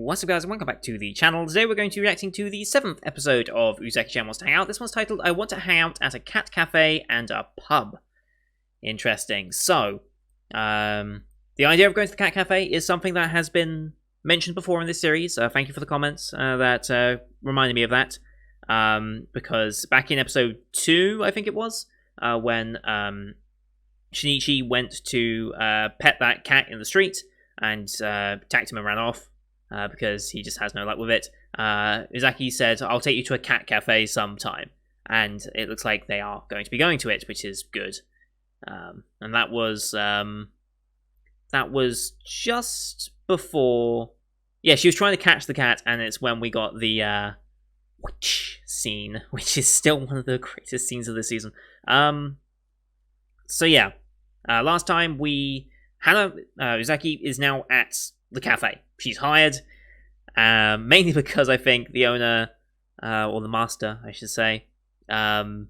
What's up guys and welcome back to the channel. Today we're going to be reacting to the 7th episode of Uzaki-chan Wants to Hang Out. This one's titled, I Want to Hang Out at a Cat Cafe and a Pub. Interesting. So, the idea of going to the Cat Cafe is something that has been mentioned before in this series. Thank you for the comments that reminded me of that. Because back in episode 2, I think it was, when Shinichi went to pet that cat in the street and attacked him and ran off because he just has no luck with it. Uzaki said, I'll take you to a cat cafe sometime. And it looks like they are going to be going to it, which is good. And that was just before... Yeah, she was trying to catch the cat, and it's when we got the witch scene, which is still one of the greatest scenes of the season. So yeah, last time Uzaki is now at the cafe. She's hired, mainly because I think the owner, or the master, I should say, and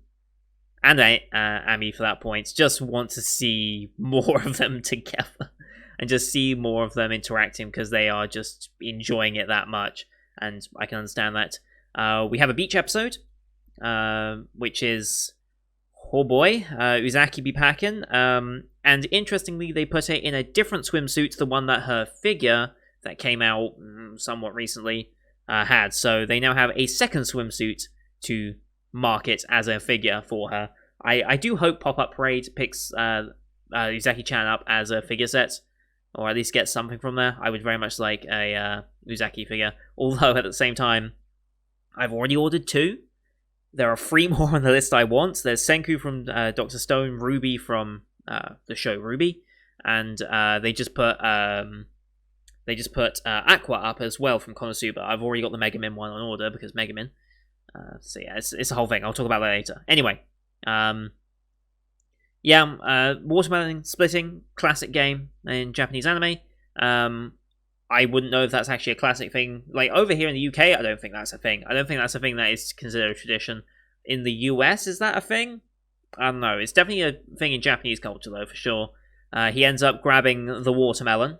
Ami for that point, just want to see more of them together, and just see more of them interacting, because they are just enjoying it that much, and I can understand that. We have a beach episode, which is... Oh boy, Uzaki be packing, and interestingly they put it in a different swimsuit to the one that her figure that came out somewhat recently had. So they now have a second swimsuit to market as a figure for her. I do hope Pop-Up Parade picks Uzaki-chan up as a figure set, or at least get something from there. I would very much like a Uzaki figure, although at the same time, I've already ordered 2. There are 3 more on the list I want. There's Senku from Dr. Stone, Ruby from the show Ruby, and they just put Aqua up as well from Konosuba. I've already got the Megamin one on order because Megamin. So yeah, it's a whole thing. I'll talk about that later. Anyway, watermelon splitting, classic game in Japanese anime. I wouldn't know if that's actually a classic thing. Like, over here in the UK, I don't think that's a thing. I don't think that's a thing that is considered a tradition. In the US, is that a thing? I don't know. It's definitely a thing in Japanese culture, though, for sure. He ends up grabbing the watermelon,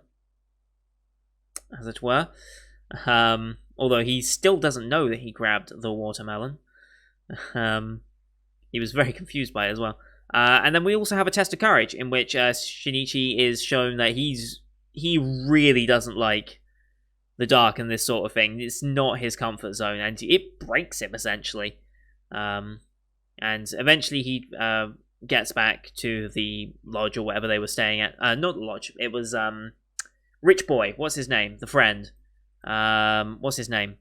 as it were. Although he still doesn't know that he grabbed the watermelon. He was very confused by it as well. And then we also have a test of courage, in which Shinichi is shown that he really doesn't like the dark and this sort of thing. It's not his comfort zone, and it breaks him, essentially. And eventually he gets back to the lodge or whatever they were staying at. Not the lodge, it was Rich Boy. What's his name? The friend. What's his name?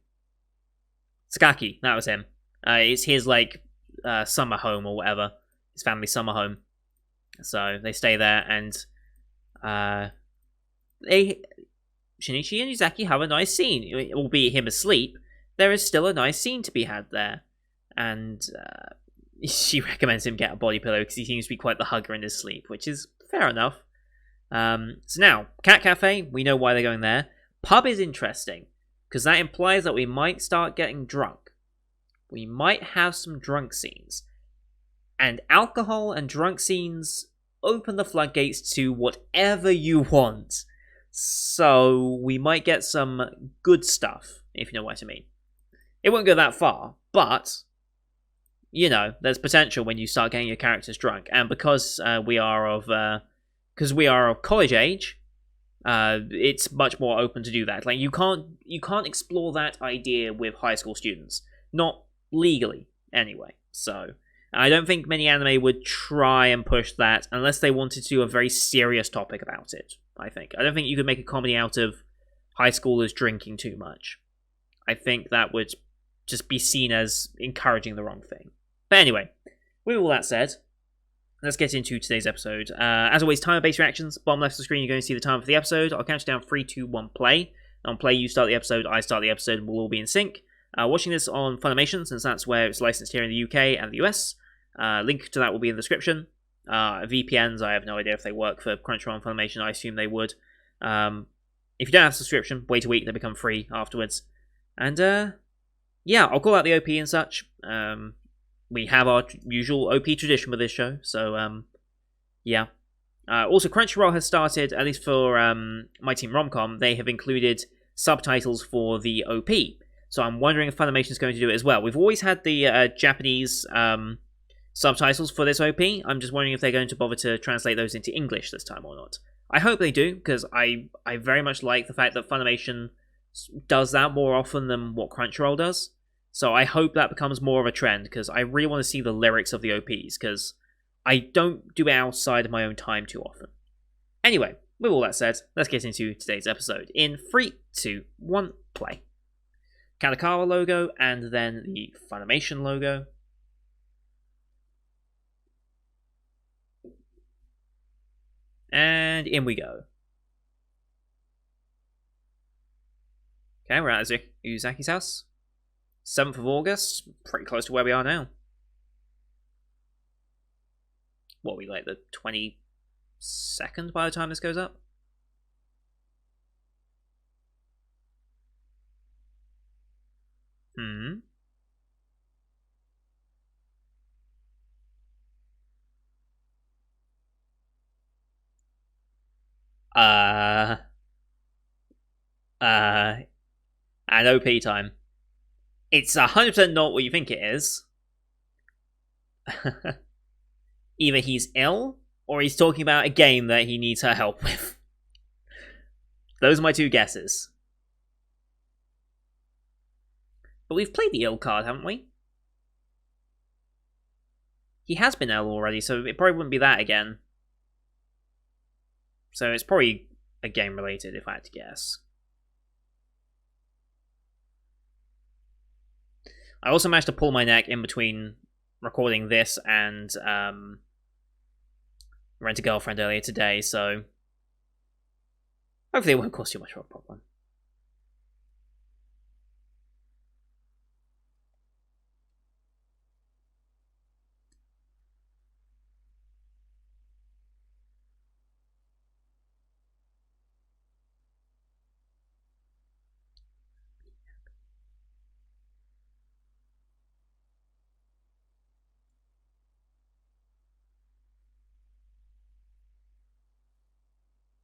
Sakaki, that was him. It's his, like, summer home or whatever. His family summer home. So they stay there, and... Shinichi and Uzaki have a nice scene, albeit him asleep. There is still a nice scene to be had there, and she recommends him get a body pillow because he seems to be quite the hugger in his sleep, which is fair enough. So now, Cat Cafe, we know why they're going there. Pub is interesting because that implies that we might start getting drunk. We might have some drunk scenes, and alcohol and drunk scenes open the floodgates to whatever you want. So we might get some good stuff, if you know what I mean. It won't go that far, but, you know, there's potential when you start getting your characters drunk. And because we are of college age, it's much more open to do that. Like, you can't explore that idea with high school students, not legally anyway. So I don't think many anime would try and push that unless they wanted to do a very serious topic about it, I think. I don't think you could make a comedy out of high schoolers drinking too much. I think that would just be seen as encouraging the wrong thing. But anyway, with all that said, let's get into today's episode. As always, timer-based reactions. Bottom left of the screen, you're going to see the time for the episode. I'll count you down 3, 2, 1, play. On play, you start the episode, I start the episode, and we'll all be in sync. Watching this on Funimation, since that's where it's licensed here in the UK and the US. Link to that will be in the description. VPNs, I have no idea if they work for Crunchyroll and Funimation. I assume they would. If you don't have a subscription, wait a week, they become free afterwards. And, yeah, I'll call out the OP and such. We have our usual OP tradition with this show, so, yeah. Also, Crunchyroll has started, at least for My Team Romcom, they have included subtitles for the OP. So I'm wondering if Funimation is going to do it as well. We've always had the Japanese subtitles for this OP. I'm just wondering if they're going to bother to translate those into English this time or not. I hope they do, because I very much like the fact that Funimation does that more often than what Crunchyroll does. So I hope that becomes more of a trend, because I really want to see the lyrics of the OPs, because I don't do it outside of my own time too often. Anyway, with all that said, let's get into today's episode. In 3, 2, 1, play. Kadokawa logo, and then the Funimation logo. And in we go. Okay, we're at Uzaki's house. 7th of August, pretty close to where we are now. What are we, like the 22nd by the time this goes up? And OP time. It's 100% not what you think it is. Either he's ill, or he's talking about a game that he needs her help with. Those are my two guesses. But we've played the ill card, haven't we? He has been ill already, so it probably wouldn't be that again. So it's probably a game related, if I had to guess. I also managed to pull my neck in between recording this and Rent a Girlfriend earlier today, so hopefully it won't cause too much of a problem.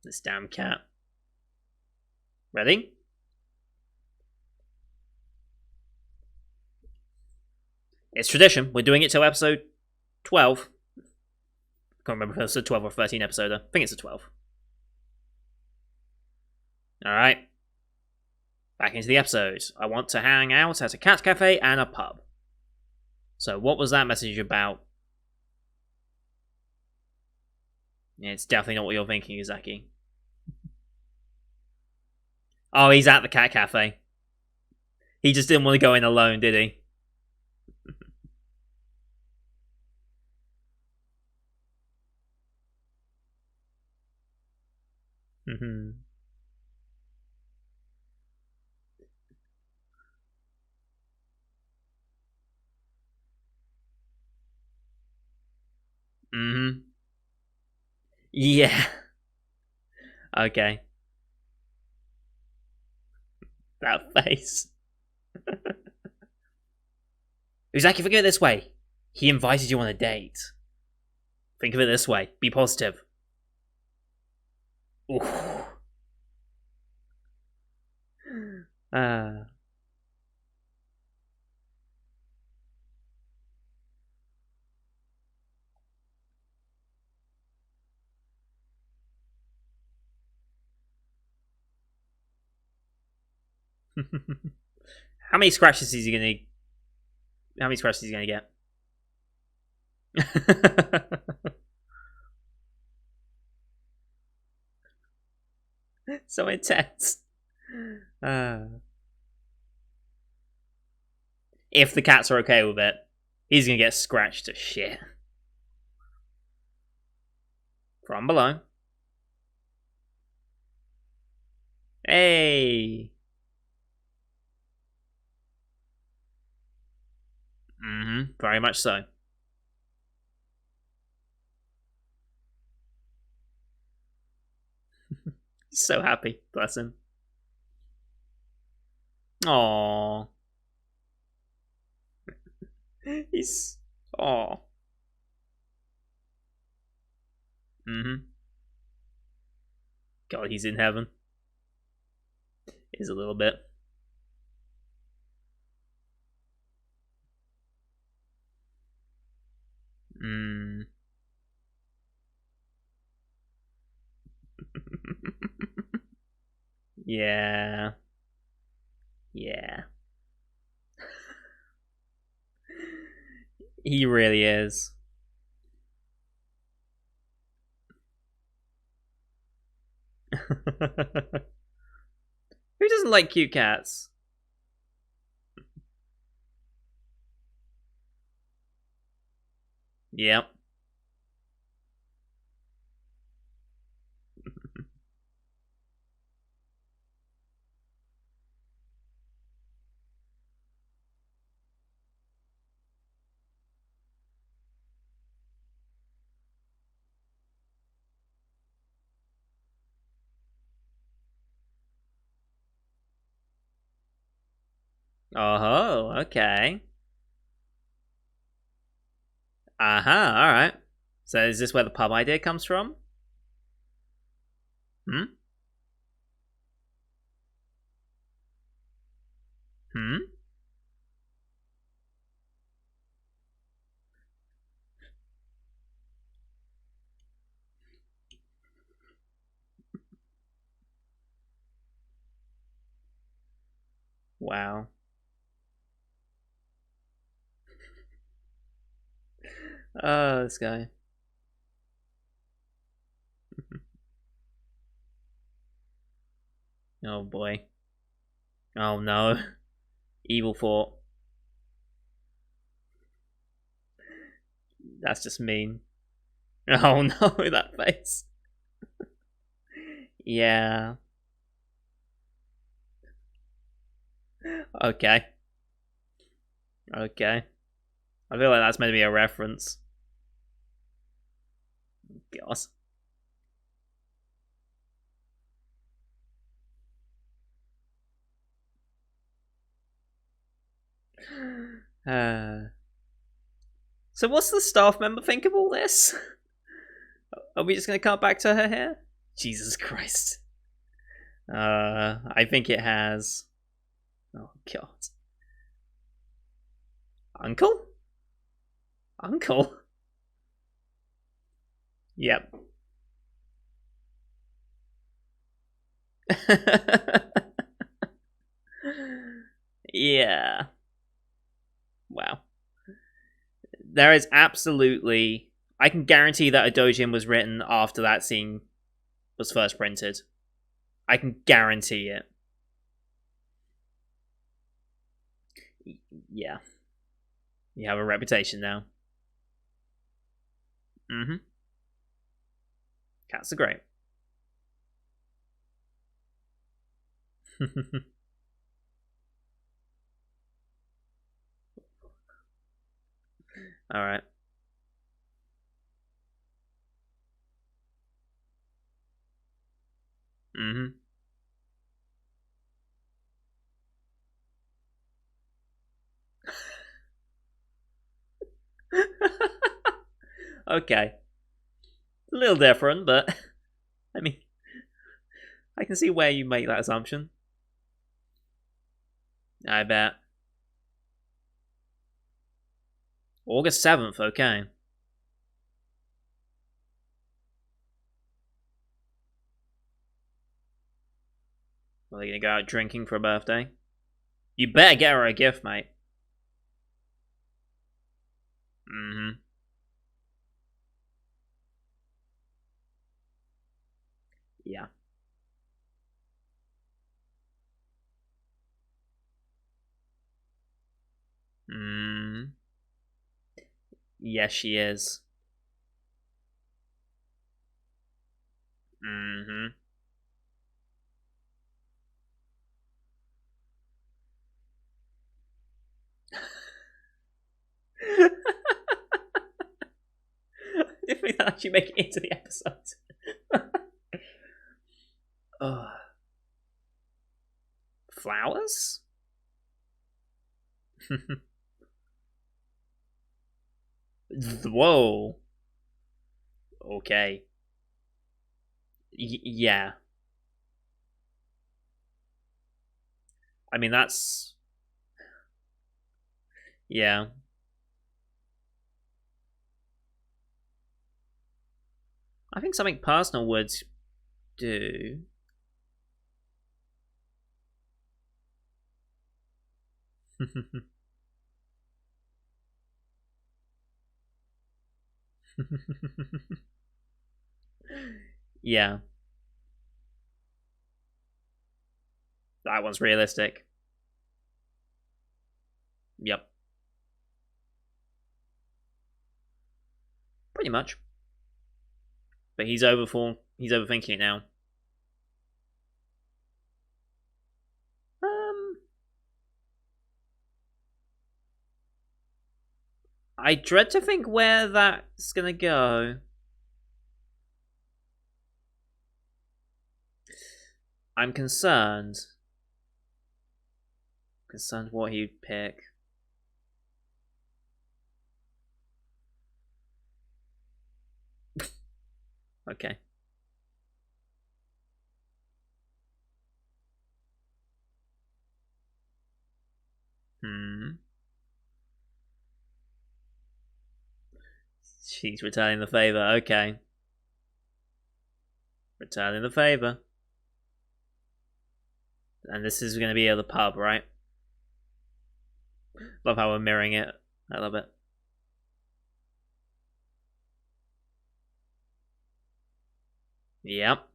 This damn cat. Ready? It's tradition. We're doing it till episode 12. I can't remember if it's a 12 or 13 episode. I think it's a 12. Alright. Back into the episode. I want to hang out at a cat cafe and a pub. So what was that message about? It's definitely not what you're thinking, Uzaki. Oh, he's at the cat cafe. He just didn't want to go in alone, did he? Mm-hmm. Mm-hmm. Yeah. Okay. That face. Uzaki, think of it this way. He invited you on a date. Think of it this way. Be positive. Ooh. How many scratches is he gonna? How many scratches is he gonna get? So intense. If the cats are okay with it, he's gonna get scratched to shit. From below. Hey. Mm-hmm. Very much so. He's so happy. Bless him. Aww. He's... Aww. Mm-hmm. God, he's in heaven. Is a little bit. Mm. Yeah. Yeah. He really is. Who doesn't like cute cats? Yep. Oh, okay. Uh-huh, alright. So is this where the pub idea comes from? Hmm? Hmm? Wow. Oh, this guy. Oh boy. Oh no. Evil thought. That's just mean. Oh no, that face. Yeah. Okay. Okay. I feel like that's meant to be a reference. God. So what's the staff member think of all this? Are we just gonna cut back to her hair? Jesus Christ. I think it has. Oh god. Uncle? Uncle? Yep. Yeah. Wow. There is absolutely. I can guarantee that a dojin was written after that scene was first printed. I can guarantee it. Yeah. You have a reputation now. Mm-hmm. Cats are great. All right. Mm-hmm. Okay. A little different, but I mean, I can see where you make that assumption. I bet. August 7th, okay. Are they gonna go out drinking for a birthday? You better get her a gift, mate. Mm-hmm. Yeah. Mm. Yes, she is. Mm-hmm. If we actually make it into the episode. Ugh. Flowers? Whoa. Okay. Yeah. I mean, that's... Yeah. I think something personal would do. Yeah, that one's realistic. Yep, pretty much. But he's overthinking it now. Um, I dread to think where that's gonna go. I'm concerned. Concerned what he'd pick. Okay. Hmm. She's returning the favor. Okay. Returning the favor. And this is going to be at the pub, right? Love how we're mirroring it. I love it. Yep.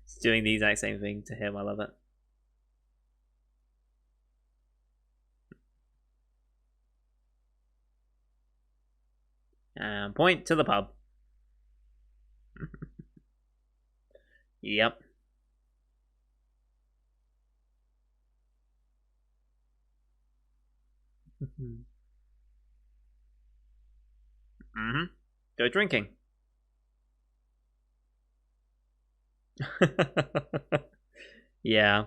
It's doing the exact same thing to him. I love it. And point to the pub. Yep. Mm-hmm. Go drinking. Yeah.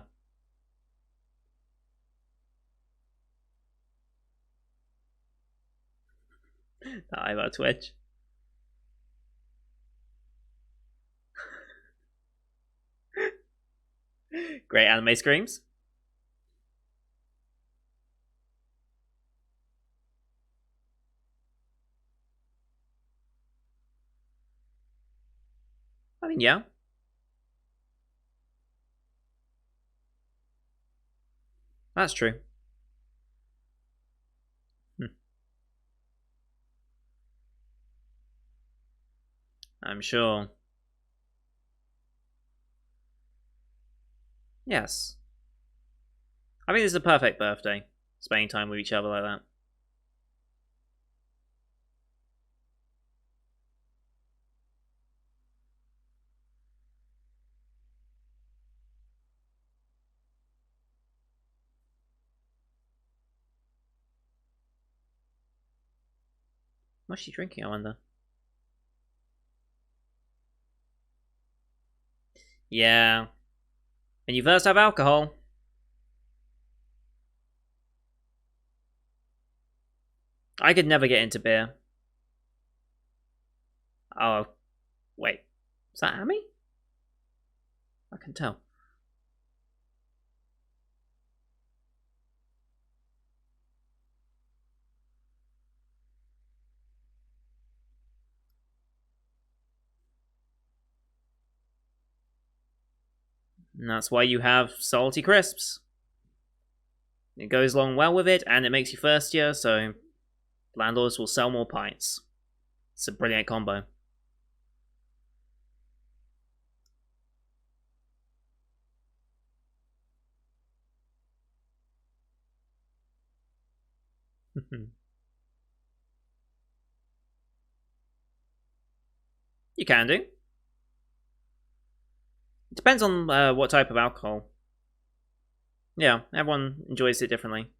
The eyebrow twitch. Great anime screams. I mean, yeah. That's true. I'm sure. Yes. I think this is a perfect birthday. Spending time with each other like that. What's she drinking, I wonder? Yeah. When you first have alcohol. I could never get into beer. Oh, wait. Is that Amy? I can tell. And that's why you have salty crisps. It goes along well with it, and it makes you thirstier, so landlords will sell more pints. It's a brilliant combo. You can do. It depends on what type of alcohol. Yeah, everyone enjoys it differently.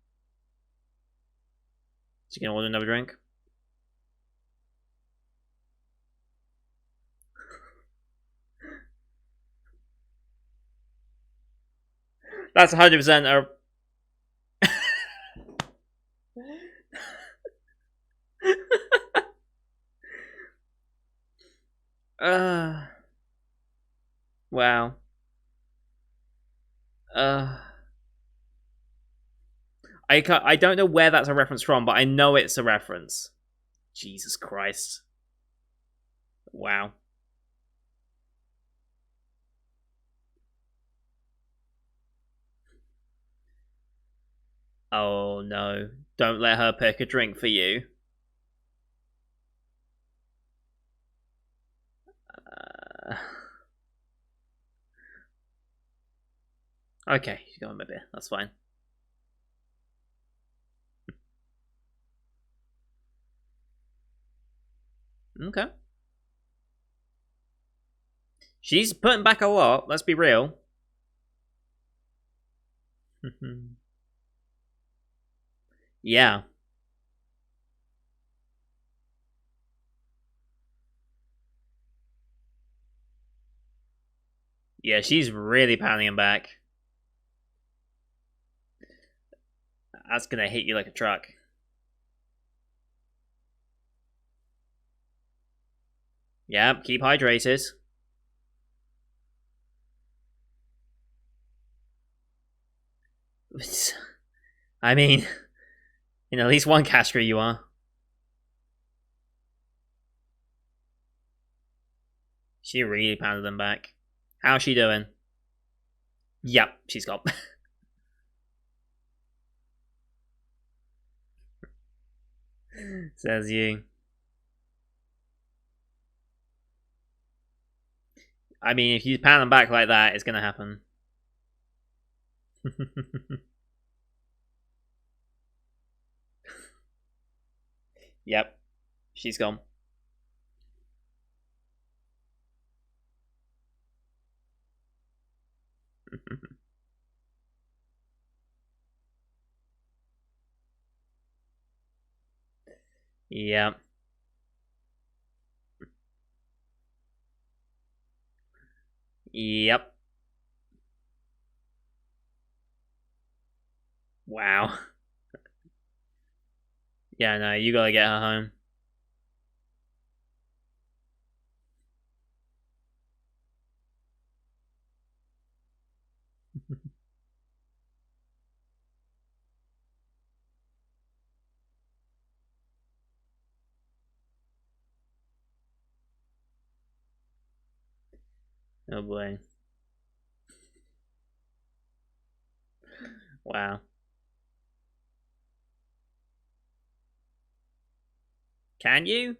So you can order another drink. That's 100% a... uh, wow. Uh, I don't know where that's a reference from, but I know it's a reference. Jesus Christ. Wow. Oh no. Don't let her pick a drink for you. Uh, okay, she's going with beer. That's fine. Okay. She's putting back a lot, let's be real. Yeah. Yeah, she's really pounding him back. That's gonna hit you like a truck. Yep, keep hydrated. I mean, in at least one category you are. She really pounded them back. How's she doing? Yep, she's got. Says you. I mean, if you pound them back like that, it's gonna happen. Yep, she's gone. Yep. Yep. Wow. Yeah, no, you gotta get her home. Oh boy. Wow. Can you?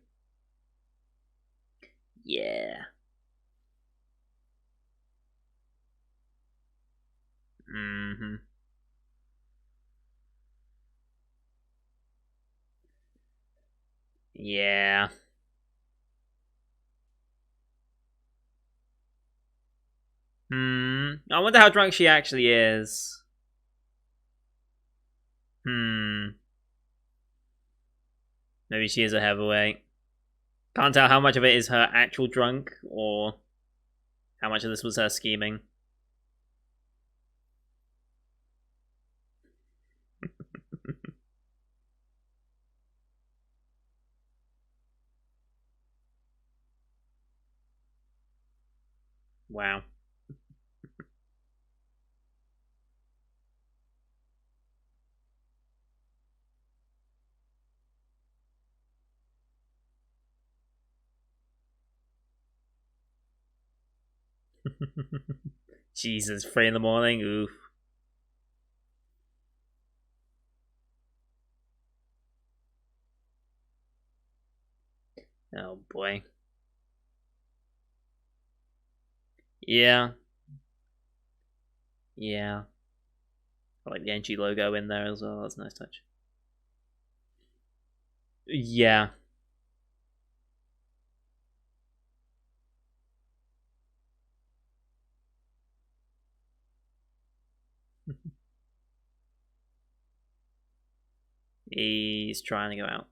Yeah. Mm-hmm. Yeah. I wonder how drunk she actually is. Hmm. Maybe she is a heavyweight. Can't tell how much of it is her actual drunk or how much of this was her scheming. Wow. Jesus, 3 in the morning. Oof. Oh boy. Yeah. Yeah. I like the NG logo in there as well. That's a nice touch. Yeah. He's trying to go out.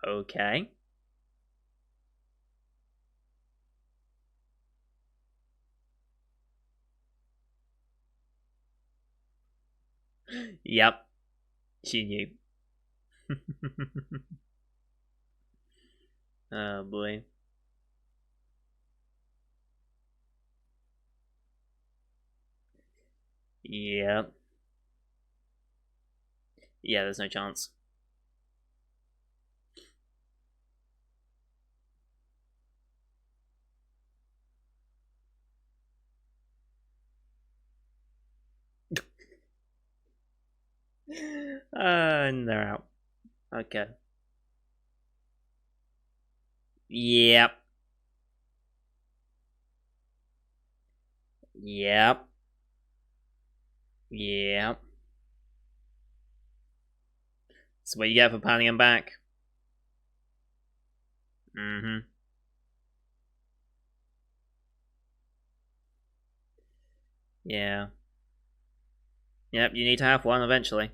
Okay. Yep, she knew. Oh boy. Yep. Yeah, there's no chance. And they're out. Okay. Yep. Yep. Yep. That's what you get for panning him back. Mm-hmm. Yeah. Yep, you need to have one eventually.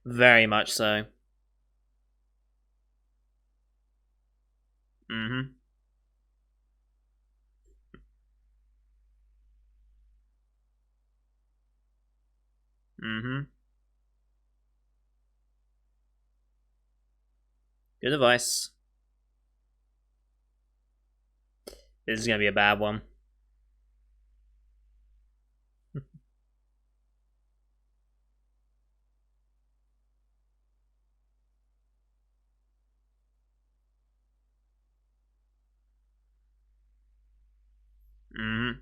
Very much so. Mm-hmm. Mm-hmm. Good advice. This is gonna be a bad one. Mm-hmm.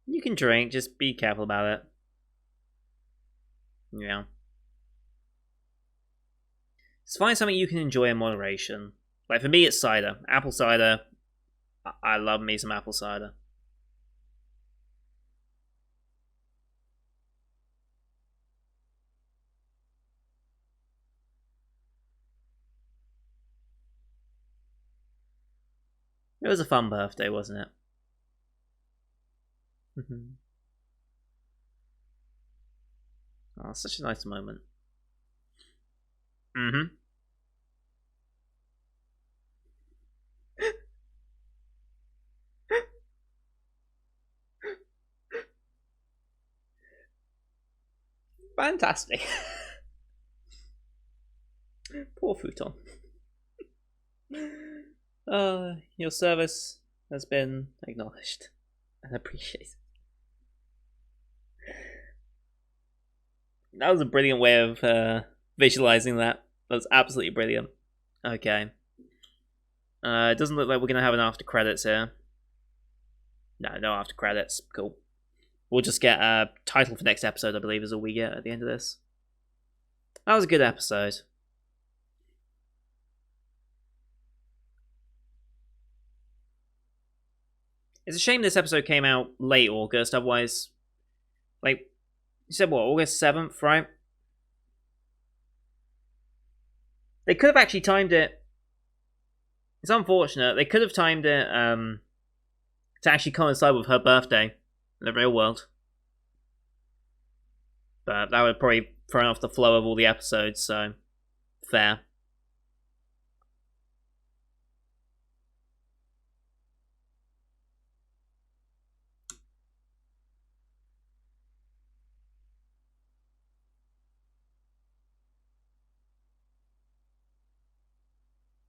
You can drink, just be careful about it. Yeah. Just find something you can enjoy in moderation. Like for me, it's cider. Apple cider. I love me some apple cider. It was a fun birthday, wasn't it? Oh, such a nice moment. Mm-hmm. Fantastic. Poor futon. Your service has been acknowledged and appreciated. That was a brilliant way of visualizing that. That was absolutely brilliant. Okay. It doesn't look like we're going to have an after credits here. No, no after credits. Cool. We'll just get a title for next episode, I believe, is all we get at the end of this. That was a good episode. It's a shame this episode came out late August, otherwise, like, you said what, August 7th, right? They could have actually timed it. It's unfortunate. They could have timed it to actually coincide with her birthday in the real world. But that would probably throw off the flow of all the episodes, so fair.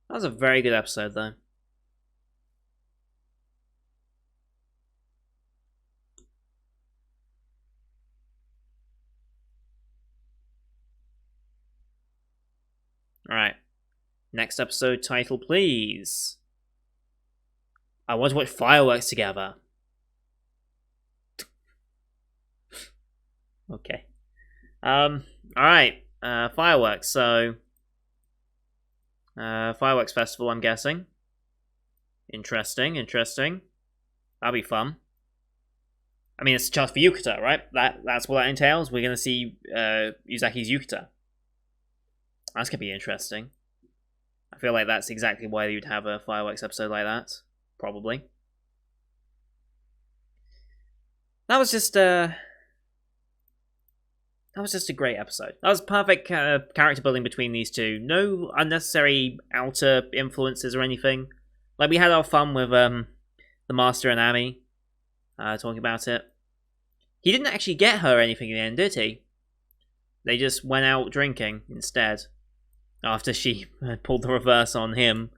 That was a very good episode, though. Alright. Next episode title, please. I want to watch fireworks together. Okay. Alright. Fireworks, so fireworks festival, I'm guessing. Interesting. That'll be fun. I mean, it's a chance for Yukata, right? That's what that entails. We're gonna see Uzaki's Yukata. That's gonna be interesting. I feel like that's exactly why you'd have a fireworks episode like that. Probably. That was just a great episode. That was perfect character building between these two. No unnecessary outer influences or anything. Like we had our fun with the Master and Ami talking about it. He didn't actually get her anything in the end, did he? They just went out drinking instead. After she pulled the reverse on him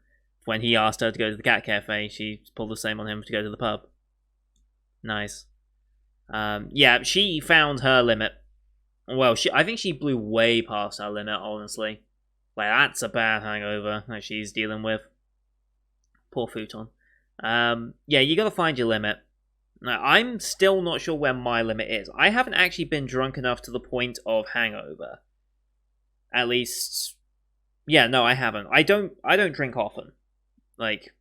when he asked her to go to the cat cafe, she pulled the same on him to go to the pub. Nice. Yeah, she found her limit. Well, I think she blew way past her limit, honestly. Like, that's a bad hangover that she's dealing with. Poor futon. Yeah, you gotta find your limit. Now, I'm still not sure where my limit is. I haven't actually been drunk enough to the point of hangover. At least, yeah, no, I haven't. I don't drink often. Like,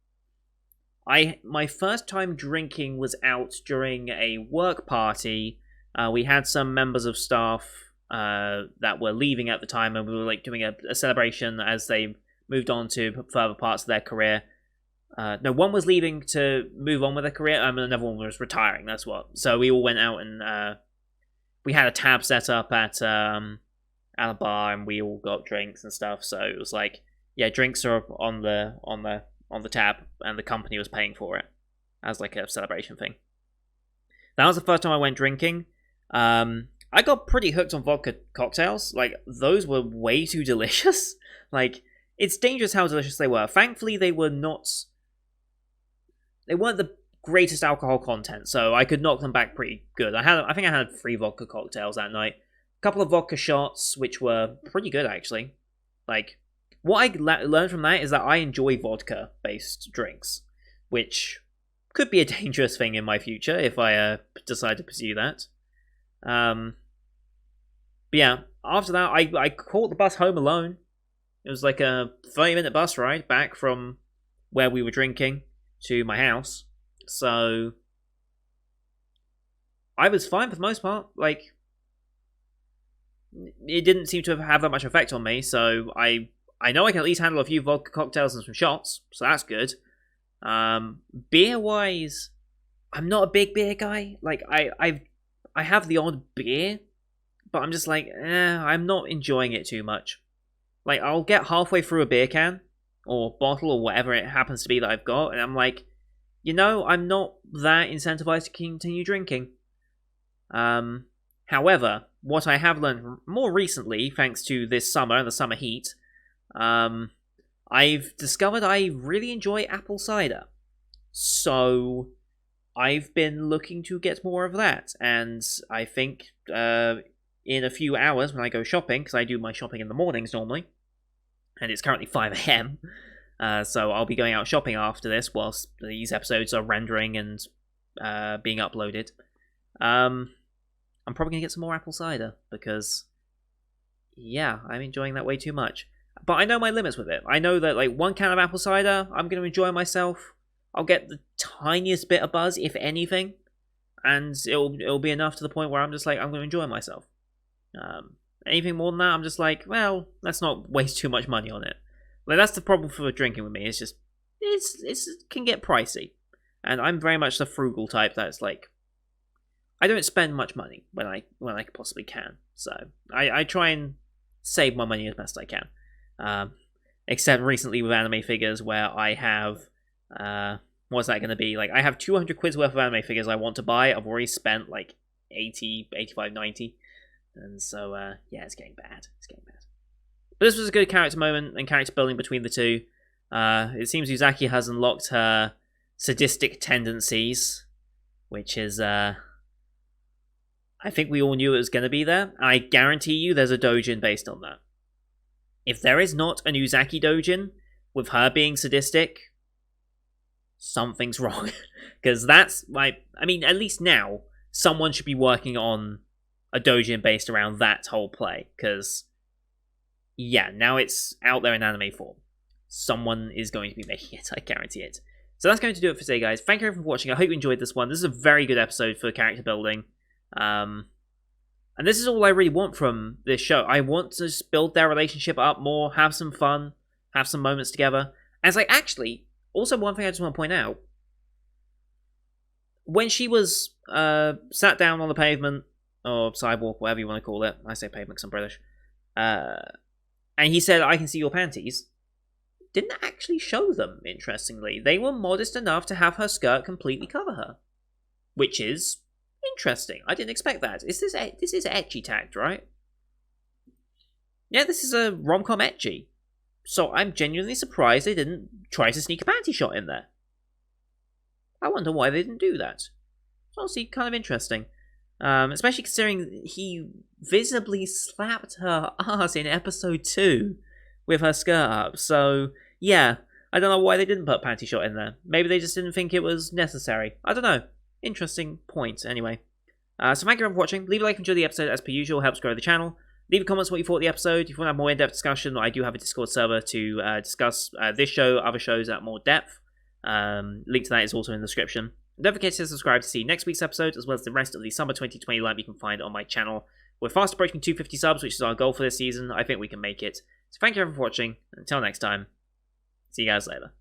my first time drinking was out during a work party. We had some members of staff that were leaving at the time, and we were like doing a celebration as they moved on to further parts of their career. No, one was leaving to move on with their career, and another one was retiring. That's what. So we all went out and we had a tab set up at a bar, and we all got drinks and stuff. So it was like, yeah, drinks are on the tab, and the company was paying for it as like a celebration thing. That was the first time I went drinking. I got pretty hooked on vodka cocktails. Like, those were way too delicious. Like, it's dangerous how delicious they were. Thankfully, they weren't the greatest alcohol content, so I could knock them back pretty good. I think I had 3 vodka cocktails that night. A couple of vodka shots, which were pretty good, actually. Like, what I learned from that is that I enjoy vodka-based drinks, which could be a dangerous thing in my future if I decide to pursue that. But yeah, after that, I caught the bus home alone. It was like a 30-minute bus ride back from where we were drinking to my house. So I was fine for the most part. Like, it didn't seem to have that much effect on me, so I know I can at least handle a few vodka cocktails and some shots, so that's good. Beer-wise, I'm not a big beer guy. Like, I have the odd beer, but I'm just like, I'm not enjoying it too much. Like, I'll get halfway through a beer can, or bottle, or whatever it happens to be that I've got, and I'm like, I'm not that incentivized to continue drinking. However, what I have learned more recently, thanks to this summer and the summer heat, I've discovered I really enjoy apple cider. So I've been looking to get more of that, and I think in a few hours when I go shopping, because I do my shopping in the mornings normally, and it's currently 5 a.m., so I'll be going out shopping after this whilst these episodes are rendering and being uploaded. I'm probably going to get some more apple cider, because, yeah, I'm enjoying that way too much. But I know my limits with it. I know that, like, 1 can of apple cider, I'm going to enjoy myself. I'll get the tiniest bit of buzz, if anything, and it'll be enough to the point where I'm just like, I'm going to enjoy myself. Anything more than that, I'm just like, well, let's not waste too much money on it. Like, that's the problem for drinking with me. It's just, it can get pricey, and I'm very much the frugal type that's like, I don't spend much money when I possibly can. So I try and save my money as best I can. Except recently with anime figures, where I have what's that going to be? Like, I have 200 quid's worth of anime figures I want to buy. I've already spent like 80, 85, 90. And so, yeah, it's getting bad. But this was a good character moment and character building between the two. It seems Uzaki has unlocked her sadistic tendencies, which is, I think we all knew it was going to be there. I guarantee you there's a doujin based on that. If there is not an Uzaki doujin with her being sadistic, something's wrong. Because that's, at least now, someone should be working on a doujin based around that whole play. Because, yeah, now it's out there in anime form. Someone is going to be making it, I guarantee it. So that's going to do it for today, guys. Thank you everyone for watching. I hope you enjoyed this one. This is a very good episode for character building. And this is all I really want from this show. I want to just build their relationship up more, have some fun, have some moments together. And it's like, actually, also one thing I just want to point out. When she was sat down on the pavement, or sidewalk, whatever you want to call it. I say pavement because I'm British. And he said, I can see your panties. didn't actually show them, interestingly. They were modest enough to have her skirt completely cover her. Which is interesting. I didn't expect that. This is ecchi tagged, right? Yeah, this is a rom-com ecchi. So I'm genuinely surprised they didn't try to sneak a panty shot in there. I wonder why they didn't do that. It's honestly kind of interesting. Especially considering he visibly slapped her ass in episode 2 with her skirt up. So, yeah, I don't know why they didn't put a panty shot in there. Maybe they just didn't think it was necessary. I don't know. Interesting point, anyway. So thank you for watching. Leave a like if you enjoyed the episode, as per usual, helps grow the channel. Leave comments what you thought of the episode. If you want to have more in-depth discussion, I do have a Discord server to discuss this show, other shows at more depth. Link to that is also in the description. Don't forget to subscribe to see next week's episode, as well as the rest of the summer 2020 lineup you can find on my channel. We're fast approaching 250 subs, which is our goal for this season. I think we can make it. So thank you everyone for watching. Until next time, see you guys later.